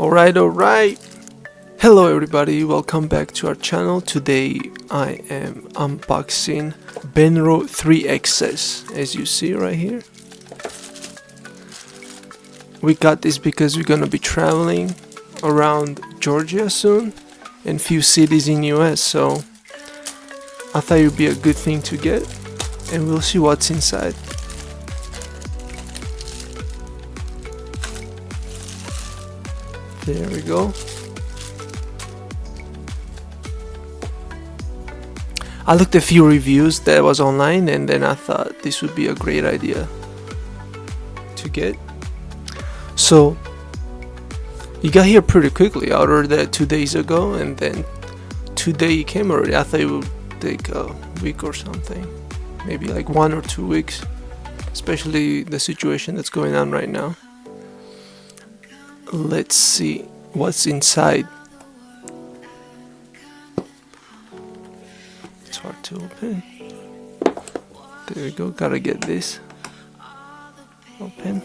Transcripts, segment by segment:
Alright. Hello everybody, welcome back to our channel. Today I am unboxing Benro X-Series, as you see right here. We got this because we're gonna be traveling around Georgia soon and few cities in US, so I thought it would be a good thing to get, and we'll see what's inside. There we go. I looked at a few reviews that was online, and then I thought this would be a great idea to get. So it got here pretty quickly. I ordered that 2 days ago, and then today it came already. I thought it would take a week or something, maybe like 1 or 2 weeks, especially the situation that's going on right now. Let's see what's inside. It's hard to open. There we go, gotta get this open.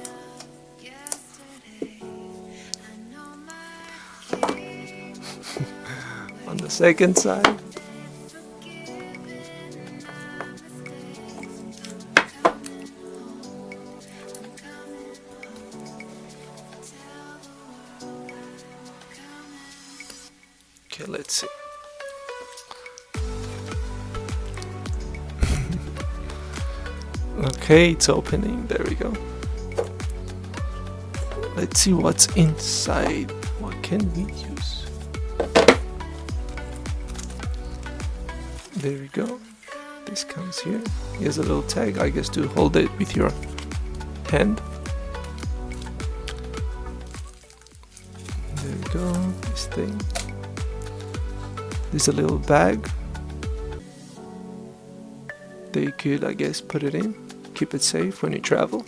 On the second side, okay, let's see. Okay, it's opening. There we go. Let's see what's inside. What can we use? There we go. This comes here. Here's a little tag, I guess, to hold it with your hand. There we go. This thing. There's a little bag. That you could, I guess, put it in. Keep it safe when you travel.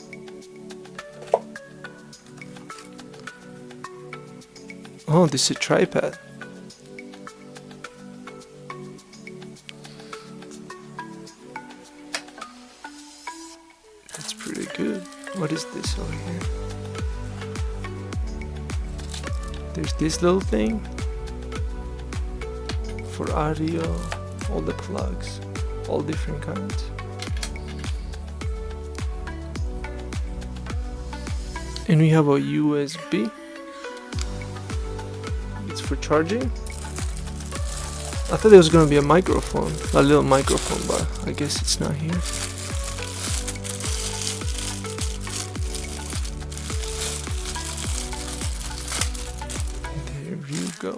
Oh, this is a tripod. That's pretty good. What is this over here? There's this little thing for audio, all the plugs, all different kinds. And we have a USB. It's for charging. I thought there was going to be a microphone, a little microphone, but I guess it's not here. There you go.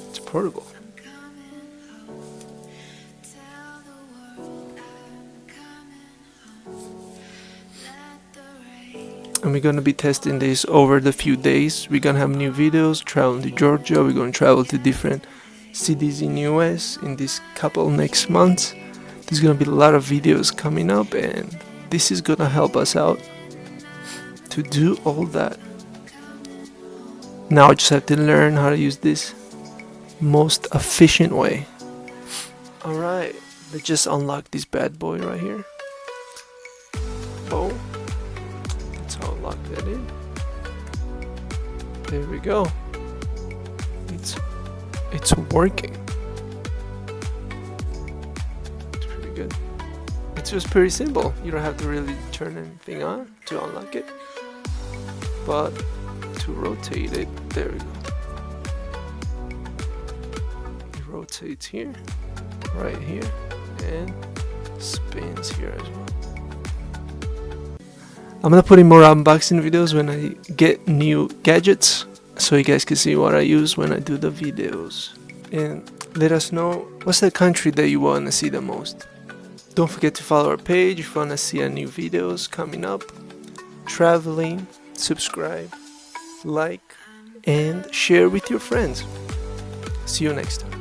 It's portable. And we're gonna be testing this over the few days. We're gonna have new videos, traveling to Georgia. We're gonna travel to different cities in US in this couple next months. There's gonna be a lot of videos coming up, and this is gonna help us out to do all that. Now I just have to learn how to use this most efficient way. Alright, let's just unlock this bad boy right here. Boom. I'll lock that in. There we go. It's working. It's pretty good. It's just pretty simple. You don't have to really turn anything on to unlock it, but to rotate it, there we go. It rotates here, right here, and spins here as well. I'm gonna put in more unboxing videos when I get new gadgets, so you guys can see what I use when I do the videos. And let us know what's the country that you wanna see the most. Don't forget to follow our page if you wanna see our new videos coming up. Traveling, subscribe, like, and share with your friends. See you next time.